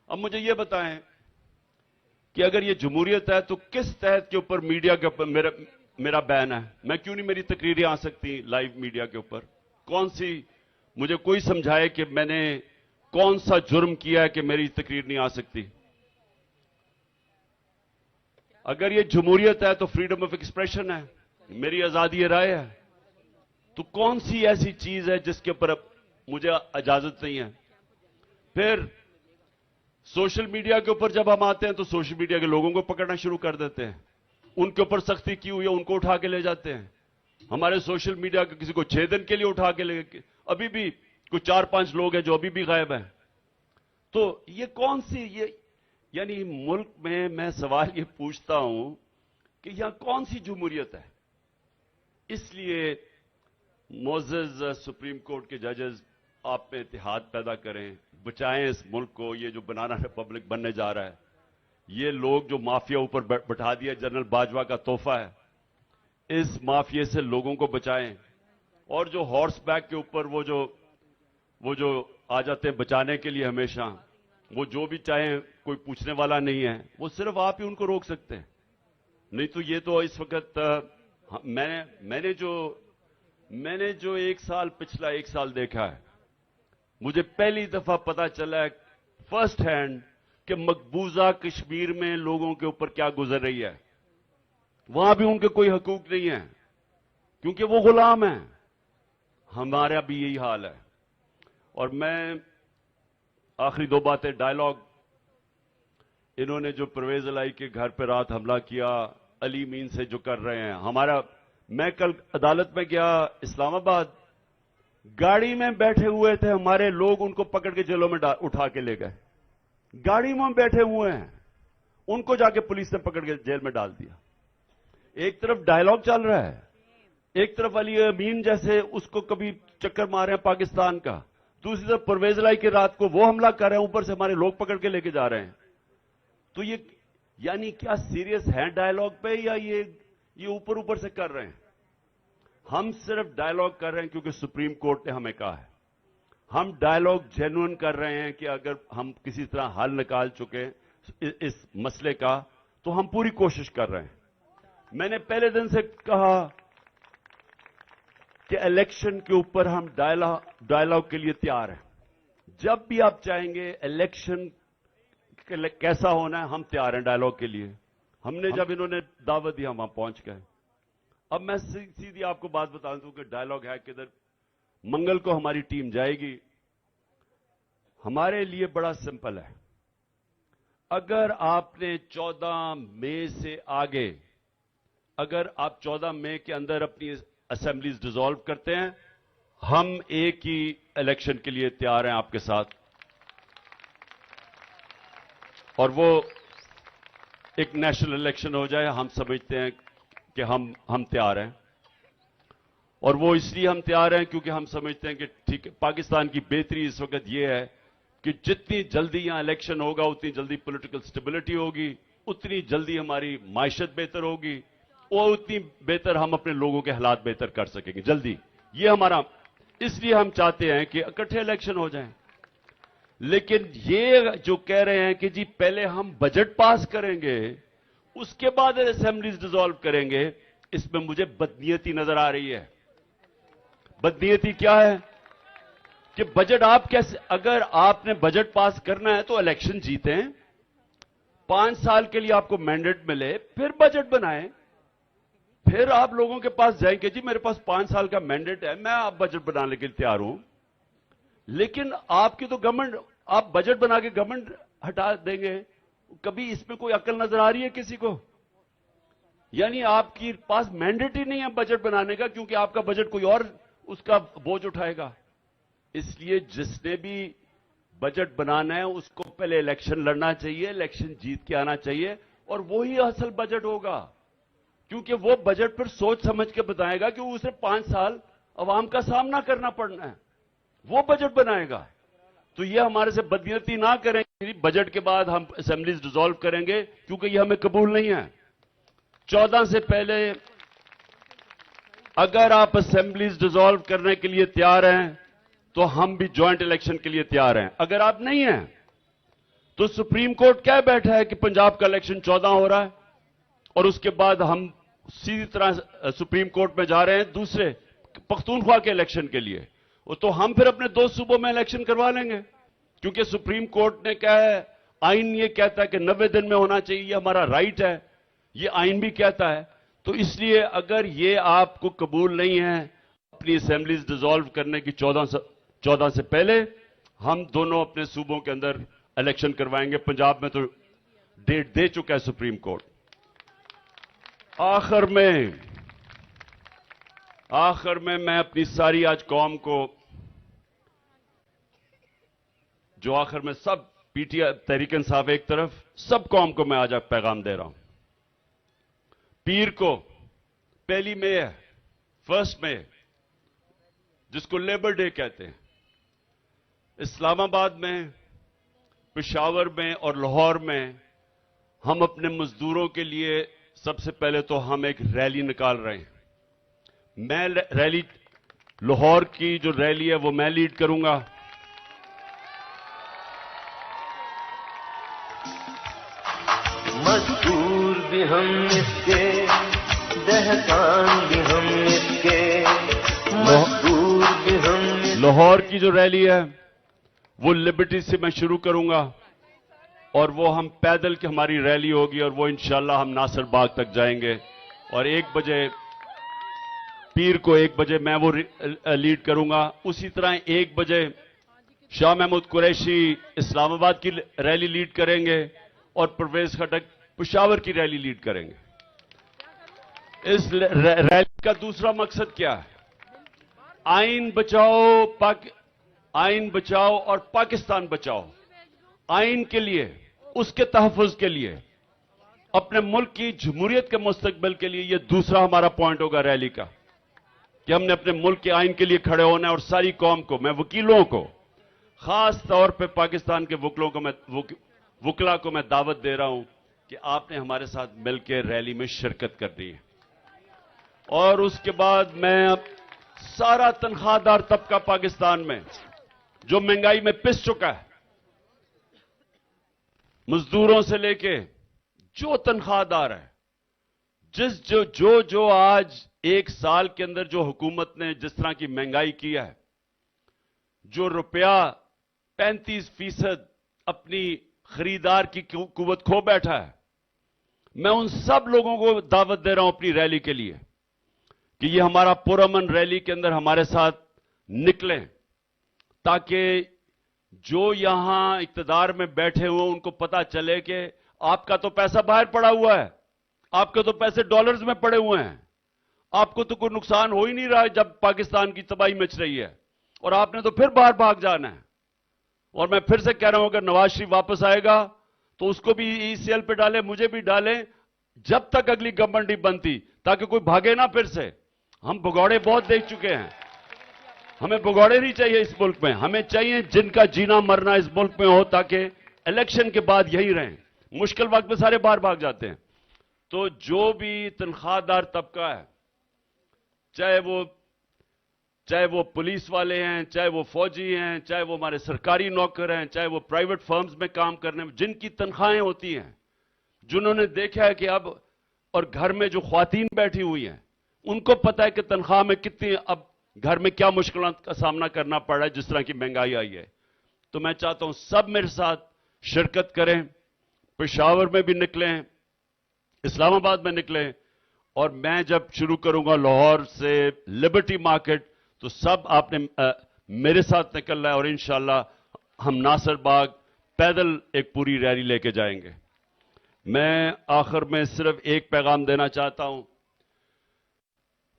अब मुझे यह बताएं कि अगर ये जमहूरियत है तो किस तहत के ऊपर मीडिया के ऊपर मेरा बैन है? मैं क्यों नहीं, मेरी तकरीरें आ सकती लाइव मीडिया के ऊपर? कौन सी, मुझे कोई समझाए कि मैंने कौन सा जुर्म किया है कि मेरी तकरीर नहीं आ सकती? अगर ये जमहूरियत है तो फ्रीडम ऑफ एक्सप्रेशन है, मेरी आजादी राय है। तो कौन सी ऐसी चीज है जिसके ऊपर मुझे इजाजत नहीं है? फिर सोशल मीडिया के ऊपर जब हम आते हैं तो सोशल मीडिया के लोगों को पकड़ना शुरू कर देते हैं, उनके ऊपर सख्ती की हुई है उनको उठा के ले जाते हैं। हमारे सोशल मीडिया के किसी को 6 दिन के लिए उठा के ले, अभी भी कुछ 4-5 लोग हैं जो अभी भी गायब हैं। तो ये कौन सी, ये यानी मुल्क में मैं सवाल ये पूछता हूं कि यहां कौन सी जमहूरियत है? इसलिए मोअज़्ज़ज़ सुप्रीम कोर्ट के जजेस, आप में इत्तेहाद पैदा करें, बचाएं इस मुल्क को। ये जो बनाना रिपब्लिक बनने जा रहा है, ये लोग जो माफिया ऊपर बैठा दिया, जनरल बाजवा का तोहफा है, इस माफिया से लोगों को बचाएं। और जो हॉर्स बैक के ऊपर वो जो आ जाते हैं बचाने के लिए हमेशा, वो जो भी चाहें, कोई पूछने वाला नहीं है, वो सिर्फ आप ही उनको रोक सकते हैं। नहीं तो ये तो इस वक्त मैंने जो पिछला एक साल देखा है, मुझे पहली दफा पता चला है फर्स्ट हैंड कि मकबूजा कश्मीर में लोगों के ऊपर क्या गुजर रही है। वहां भी उनके कोई हकूक नहीं है, क्योंकि वो गुलाम हैं। हमारा भी यही हाल है। और मैं आखिरी 2 बातें, डायलॉग, इन्होंने जो परवेज इलाही के घर पर रात हमला किया, अली मीन से जो कर रहे हैं, मैं कल अदालत में गया इस्लामाबाद, गाड़ी में बैठे हुए थे हमारे लोग, उनको पकड़ के जेलों में उठा के ले गए। गाड़ी में बैठे हुए हैं, उनको जाके पुलिस ने पकड़ के जेल में डाल दिया। एक तरफ डायलॉग चल रहा है, एक तरफ अली अमीन जैसे उसको कभी चक्कर मारे हैं पाकिस्तान का, दूसरी तरफ परवेज इलाही की रात को वो हमला कर रहे हैं, ऊपर से हमारे लोग पकड़ के लेके जा रहे हैं। तो ये यानी क्या सीरियस है डायलॉग पे, या ये ऊपर से कर रहे हैं? हम सिर्फ डायलॉग कर रहे हैं क्योंकि सुप्रीम कोर्ट ने हमें कहा है। हम डायलॉग जेन्युइन कर रहे हैं कि अगर हम किसी तरह हल निकाल चुके इस मसले का, तो हम पूरी कोशिश कर रहे हैं। मैंने पहले दिन से कहा कि इलेक्शन के ऊपर हम डायलॉग के लिए तैयार हैं। जब भी आप चाहेंगे इलेक्शन कैसा होना है, हम तैयार हैं डायलॉग के लिए। हमने जब इन्होंने दावत दी, हम वहां पहुंच गए। अब मैं सीधी आपको बात बता दूं कि डायलॉग है किधर। मंगल को हमारी टीम जाएगी। हमारे लिए बड़ा सिंपल है, अगर आपने 14 मई से आगे, अगर आप 14 मई के अंदर अपनी असेंबलीज डिसॉल्व करते हैं, हम एक ही इलेक्शन के लिए तैयार हैं आपके साथ। और वो एक नेशनल इलेक्शन हो जाए, हम समझते हैं कि हम तैयार हैं। और वो इसलिए हम तैयार हैं क्योंकि हम समझते हैं कि ठीक है, पाकिस्तान की बेहतरी इस वक्त ये है कि जितनी जल्दी यहां इलेक्शन होगा, उतनी जल्दी पॉलिटिकल स्टेबिलिटी होगी, उतनी जल्दी हमारी मायशत बेहतर होगी, और उतनी बेहतर हम अपने लोगों के हालात बेहतर कर सकेंगे जल्दी। ये हमारा इसलिए हम चाहते हैं कि इकट्ठे इलेक्शन हो जाएं। लेकिन ये जो कह रहे हैं कि जी पहले हम बजट पास करेंगे उसके बाद असेंबलीज डिसॉल्व करेंगे, इसमें मुझे बदनीयती नजर आ रही है। बदनीयती क्या है कि बजट आप कैसे, अगर आपने बजट पास करना है तो इलेक्शन जीतें, 5 साल के लिए आपको मैंडेट मिले, फिर बजट बनाएं, फिर आप लोगों के पास जाएंगे जी मेरे पास 5 साल का मैंडेट है, मैं आप बजट बनाने के लिए तैयार हूं। लेकिन आपकी तो गवर्नमेंट, आप बजट बना के गवर्नमेंट हटा देंगे, कभी इसमें कोई अकल नजर आ रही है किसी को? यानी आपके पास मैंडेट ही नहीं है बजट बनाने का, क्योंकि आपका बजट कोई और उसका बोझ उठाएगा। इसलिए जिसने भी बजट बनाना है उसको पहले इलेक्शन लड़ना चाहिए, इलेक्शन जीत के आना चाहिए, और वो ही असल बजट होगा, क्योंकि वो बजट पर सोच समझ के बताएगा कि उसे 5 साल अवाम का सामना करना पड़ना है, वो बजट बनाएगा। तो ये हमारे से बदनीयती ना करें, बजट के बाद हम असेंबलीज डिसॉल्व करेंगे, क्योंकि ये हमें कबूल नहीं है। 14 से पहले अगर आप असेंबलीज डिसॉल्व करने के लिए तैयार हैं तो हम भी ज्वाइंट इलेक्शन के लिए तैयार हैं। अगर आप नहीं हैं तो सुप्रीम कोर्ट कह बैठा है कि पंजाब का इलेक्शन 14 हो रहा है, और उसके बाद हम सीधी तरह सुप्रीम कोर्ट में जा रहे हैं दूसरे पख्तूनख्वा के इलेक्शन के लिए। तो हम फिर अपने 2 सूबों में इलेक्शन करवा लेंगे, क्योंकि सुप्रीम कोर्ट ने कहा है, आइन ये कहता है कि 90 दिन में होना चाहिए, ये हमारा राइट है, ये आइन भी कहता है। तो इसलिए अगर ये आपको कबूल नहीं है अपनी असेंबलीज डिसॉल्व करने की 14 से पहले, हम दोनों अपने सूबों के अंदर इलेक्शन करवाएंगे। पंजाब में तो डेट दे चुका है सुप्रीम कोर्ट। आखिर में मैं अपनी सारी आज कौम को, जो आखिर में सब पीटीआई तहरीक इंसाफ एक तरफ, सब कौम को मैं आज पैगाम दे रहा हूं। पीर को 1 मई है, 1 मई, जिसको लेबर डे कहते हैं, इस्लामाबाद में, पेशावर में और लाहौर में हम अपने मजदूरों के लिए सबसे पहले तो हम एक रैली निकाल रहे हैं। मैं रैली, लाहौर की जो रैली है वो मैं लीड करूंगा। मजदूर भी हम इसके, दहकान भी हम इसके, मजदूर भी हम। लाहौर की जो रैली है वो लिबर्टी से मैं शुरू करूंगा, और वो हम पैदल की हमारी रैली होगी, और वो इंशाल्लाह हम नासिर बाग तक जाएंगे। और 1 बजे पीर को 1 बजे मैं वो लीड करूंगा। उसी तरह 1 बजे शाह महमूद कुरैशी इस्लामाबाद की रैली लीड करेंगे, और परवेज खटक पेशावर की रैली लीड करेंगे। इस रैली का दूसरा मकसद क्या है? आइन बचाओ, आइन बचाओ और पाकिस्तान बचाओ। आइन के लिए, उसके तहफ़्फ़ुज़ के लिए, अपने मुल्क की जमहूरियत के मुस्तकबिल के लिए, यह दूसरा हमारा पॉइंट होगा रैली का, कि हमने अपने मुल्क के आइन के लिए खड़े होना है। और सारी कौम को, मैं वकीलों को, खास तौर पे पाकिस्तान के वकला को मैं दावत दे रहा हूं कि आपने हमारे साथ मिलकर रैली में शिरकत करनी है। और उसके बाद मैं सारा तनख्वाहदार तबका पाकिस्तान में, जो महंगाई में पिस चुका है, मजदूरों से लेके जो तनख्वाहदार है, जो आज 1 साल के अंदर जो हुकूमत ने जिस तरह की महंगाई की है, जो रुपया 35% अपनी खरीदार की कुव्वत खो बैठा है, मैं उन सब लोगों को दावत दे रहा हूं अपनी रैली के लिए कि ये हमारा पुरअमन रैली के अंदर हमारे साथ निकलें, ताकि जो यहां इक्तदार में बैठे हुए उनको पता चले कि आपका तो पैसा बाहर पड़ा हुआ है, आपके तो पैसे डॉलर्स में पड़े हुए हैं, आपको तो कोई नुकसान हो ही नहीं रहा है जब पाकिस्तान की तबाही मच रही है, और आपने तो फिर बाहर भाग जाना है। और मैं फिर से कह रहा हूं, अगर नवाज शरीफ वापस आएगा तो उसको भी ईसीएल पे डालें, मुझे भी डालें, जब तक अगली गवर्नमेंट नहीं बनती, ताकि कोई भागे ना फिर से। हम भगौड़े बहुत देख चुके हैं, हमें भगौड़े नहीं चाहिए इस मुल्क में। हमें चाहिए जिनका जीना मरना इस मुल्क में हो, ताकि इलेक्शन के बाद यही रहें। मुश्किल वक्त में सारे बाहर भाग जाते हैं। तो जो भी तनख्वाहदार तबका है, चाहे वो चाहे वो पुलिस वाले हैं, चाहे वो फौजी हैं, चाहे वो हमारे सरकारी नौकर हैं, चाहे वो प्राइवेट फर्म्स में काम करने में जिनकी तनख्वाहें होती हैं, जिन्होंने देखा है कि अब और घर में जो ख्वातीन बैठी हुई हैं, उनको पता है कि तनख्वाह में कितनी अब घर में क्या मुश्किलों का सामना करना पड़ रहा है, जिस तरह की महंगाई आई है। तो मैं चाहता हूं सब मेरे साथ शिरकत करें, पेशावर में भी निकलें, इस्लामाबाद में निकलें, और मैं जब शुरू करूंगा लाहौर से लिबर्टी मार्केट, तो सब आपने मेरे साथ निकलना है और इंशाअल्लाह हम नासिर बाग पैदल एक पूरी रैली लेके जाएंगे। मैं आखिर में सिर्फ एक पैगाम देना चाहता हूं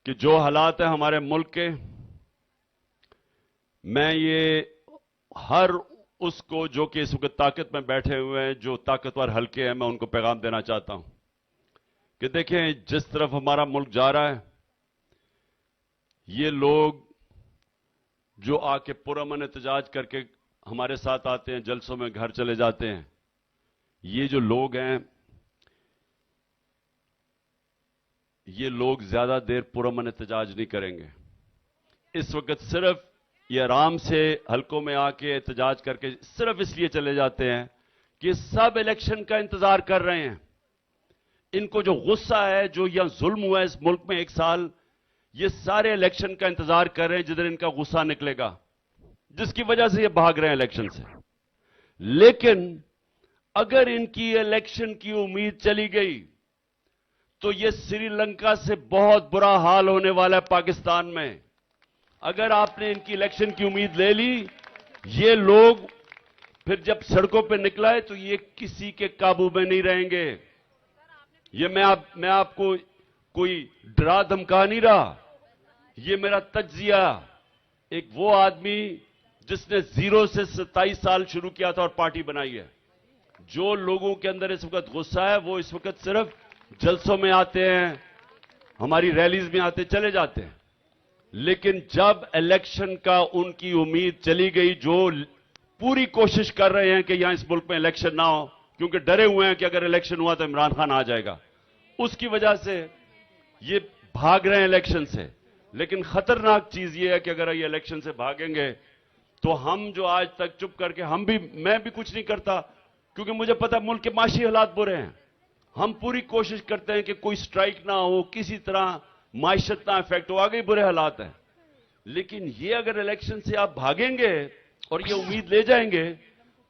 कि जो हालात है हमारे मुल्क के, मैं ये हर उसको जो कि इस वक्त ताकत में बैठे हुए हैं, जो ताकतवर हल्के हैं, मैं उनको पैगाम देना चाहता हूं कि देखें जिस तरफ हमारा मुल्क जा रहा है, ये लोग जो आके पुरअमन एहतजाज करके हमारे साथ आते हैं, जलसों में घर चले जाते हैं, ये जो लोग हैं, ये लोग ज्यादा देर पुरअमन एहतजाज नहीं करेंगे। इस वक्त सिर्फ ये आराम से हलकों में आके एहतजाज करके सिर्फ इसलिए चले जाते हैं कि सब इलेक्शन का इंतजार कर रहे हैं। इनको जो गुस्सा है, जो यहां जुल्म हुआ है इस मुल्क में 1 साल, ये सारे इलेक्शन का इंतजार कर रहे हैं जिधर इनका गुस्सा निकलेगा, जिसकी वजह से ये भाग रहे हैं इलेक्शन से। लेकिन अगर इनकी इलेक्शन की उम्मीद चली गई तो ये श्रीलंका से बहुत बुरा हाल होने वाला है पाकिस्तान में। अगर आपने इनकी इलेक्शन की उम्मीद ले ली, ये लोग फिर जब सड़कों पे निकला है तो ये किसी के काबू में नहीं रहेंगे। ये मैं आपको कोई डरा धमका नहीं रहा, ये मेरा तज्जिया। एक वो आदमी जिसने 0 से 27 साल शुरू किया था और पार्टी बनाई है। जो लोगों के अंदर इस वक्त गुस्सा है, वो इस वक्त सिर्फ जलसों में आते हैं, हमारी रैलीज में आते चले जाते हैं। लेकिन जब इलेक्शन का उनकी उम्मीद चली गई, जो पूरी कोशिश कर रहे हैं कि यहां इस मुल्क में इलेक्शन ना हो, क्योंकि डरे हुए हैं कि अगर इलेक्शन हुआ तो इमरान खान आ जाएगा, उसकी वजह से ये भाग रहे हैं इलेक्शन से। लेकिन खतरनाक चीज ये है कि अगर ये इलेक्शन से भागेंगे तो हम जो आज तक चुप करके मैं भी कुछ नहीं करता, क्योंकि मुझे पता है मुल्क के माशी हालात बुरे हैं। हम पूरी कोशिश करते हैं कि कोई स्ट्राइक ना हो, किसी तरह माइशत ना इफेक्ट हो, आगे बुरे हालात हैं। लेकिन ये अगर इलेक्शन से आप भागेंगे और ये उम्मीद ले जाएंगे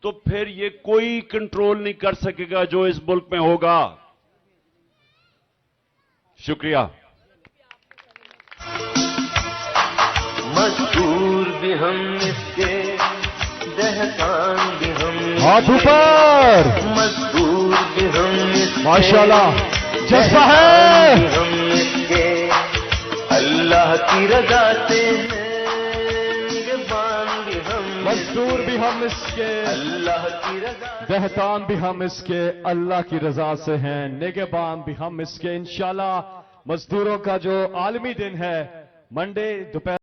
तो फिर ये कोई कंट्रोल नहीं कर सकेगा जो इस मुल्क में होगा। शुक्रिया। मजबूर भी हम इसके, दहकान भी हम हाथ ऊपर, मजबूर भी हम इसके, माशाल्लाह जज्बा है, भी हम इसके, अल्लाह की रजा से निगहबान भी हम, मजदूर भी हम इसके, अल्लाह की रजा, दहकान भी हम इसके, अल्लाह की रजा से हैं, निगहबान भी हम इसके। इंशाल्लाह मजदूरों का जो आलमी दिन है, मंडे दोपहर